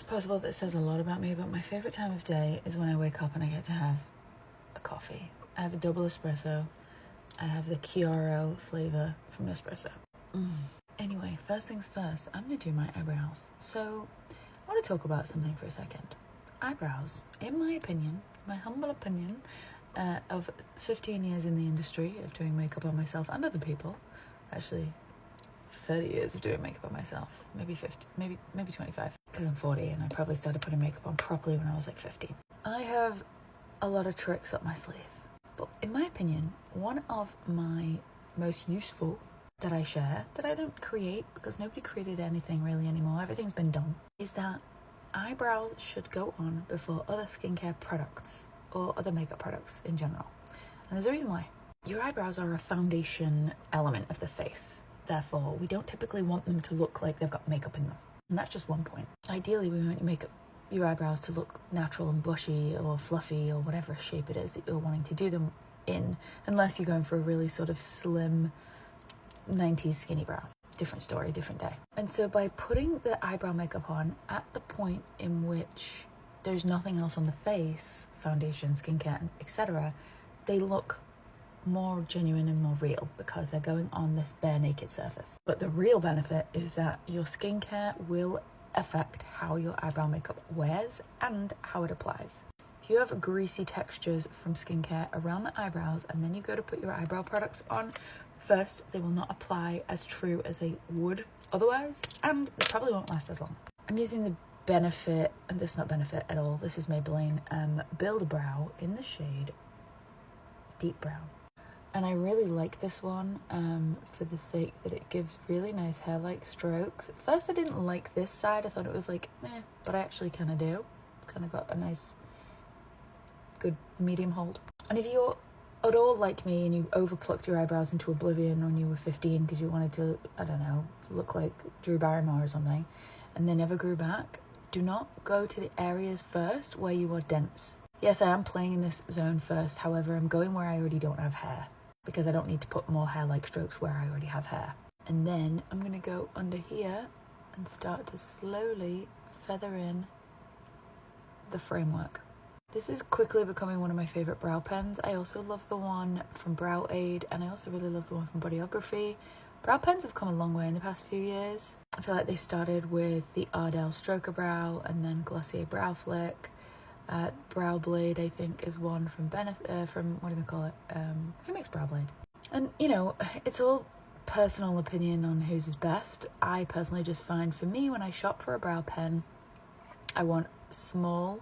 possible that says a lot about me, but my favourite time of day is when I wake up and I get to have a coffee. I have a double espresso. I have the Chiaro flavour from Nespresso. Anyway, first things first, I'm going to do my eyebrows. So I want to talk about something for a second. Eyebrows, in my opinion, my humble opinion, of 15 years in the industry of doing makeup on myself and other people, actually 30 years of doing makeup on myself, maybe 50, maybe 25, because I'm 40 and I probably started putting makeup on properly when I was like 15. I have a lot of tricks up my sleeve, but in my opinion, one of my most useful that I share, that I don't create because nobody created anything really anymore, everything's been done, is that eyebrows should go on before other skincare products or other makeup products in general. And there's a reason why. Your eyebrows are a foundation element of the face. Therefore, we don't typically want them to look like they've got makeup in them. And that's just one point. Ideally, we want your eyebrows to look natural and bushy or fluffy or whatever shape it is that you're wanting to do them in, unless you're going for a really sort of slim 90s skinny brow. Different story, different day. And so by putting the eyebrow makeup on at the point in which there's nothing else on the face, foundation, skincare, etc., they look more genuine and more real because they're going on this bare naked surface. But the real benefit is that your skincare will affect how your eyebrow makeup wears and how it applies. If you have greasy textures from skincare around the eyebrows and then you go to put your eyebrow products on, first, they will not apply as true as they would otherwise, and they probably won't last as long. I'm using the Benefit, and this is not Benefit at all, this is Maybelline Build Brow in the shade Deep Brown. And I really like this one for the sake that it gives really nice hair-like strokes. At first I didn't like this side, I thought it was like, meh, but I actually kind of do. It's kind of got a nice, good medium hold. And if you're at all like me and you overplucked your eyebrows into oblivion when you were 15 because you wanted to, I don't know, look like Drew Barrymore or something, and they never grew back, do not go to the areas first where you are dense. Yes, I am playing in this zone first, however, I'm going where I already don't have hair because I don't need to put more hair-like strokes where I already have hair. And then I'm going to go under here and start to slowly feather in the framework. This is quickly becoming one of my favourite brow pens. I also love the one from Brow Aid, and I also really love the one from Bodyography. Brow pens have come a long way in the past few years. I feel like they started with the Ardell Stroker Brow and then Glossier Brow Flick. Brow Blade, I think, is one from what do we call it? Who makes Brow Blade? And, you know, it's all personal opinion on whose is best. I personally just find, for me, when I shop for a brow pen, I want small,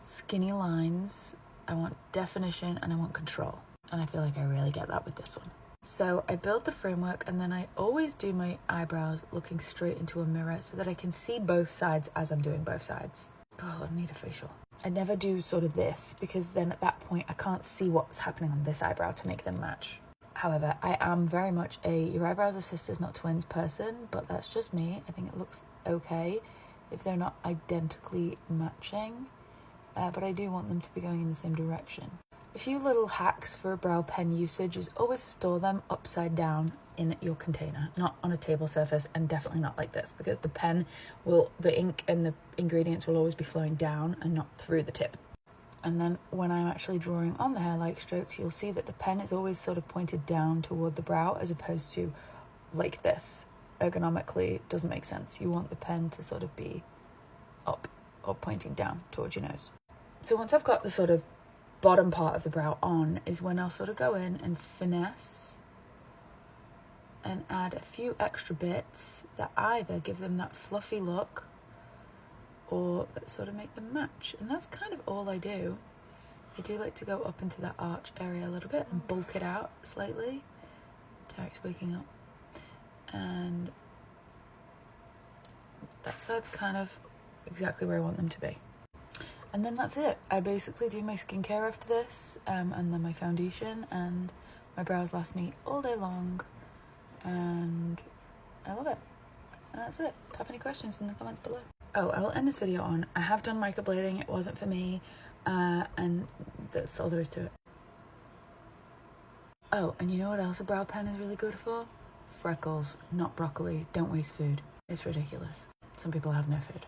skinny lines, I want definition, and I want control. And I feel like I really get that with this one. So I build the framework and then I always do my eyebrows looking straight into a mirror so that I can see both sides as I'm doing both sides. Oh, I need a facial. I never do sort of this because then at that point I can't see what's happening on this eyebrow to make them match. However, I am very much a your eyebrows are sisters not twins person, but that's just me. I think it looks okay if they're not identically matching, but I do want them to be going in the same direction. A few little hacks for brow pen usage is always store them upside down in your container, not on a table surface, and definitely not like this because the ink and the ingredients will always be flowing down and not through the tip. And then when I'm actually drawing on the hair-like strokes, you'll see that the pen is always sort of pointed down toward the brow as opposed to like this. Ergonomically, it doesn't make sense. You want the pen to sort of be up or pointing down towards your nose. So once I've got the sort of bottom part of the brow on is when I'll sort of go in and finesse and add a few extra bits that either give them that fluffy look or that sort of make them match. And that's kind of all I do. I do like to go up into that arch area a little bit and bulk it out slightly. Tarek's waking up. And that side's kind of exactly where I want them to be. And then that's it. I basically do my skincare after this, and then my foundation, and my brows last me all day long, and I love it. And that's it. Pop any questions in the comments below. Oh, I will end this video on, I have done microblading, it wasn't for me, and that's all there is to it. Oh, and you know what else a brow pen is really good for? Freckles, not broccoli. Don't waste food. It's ridiculous. Some people have no food.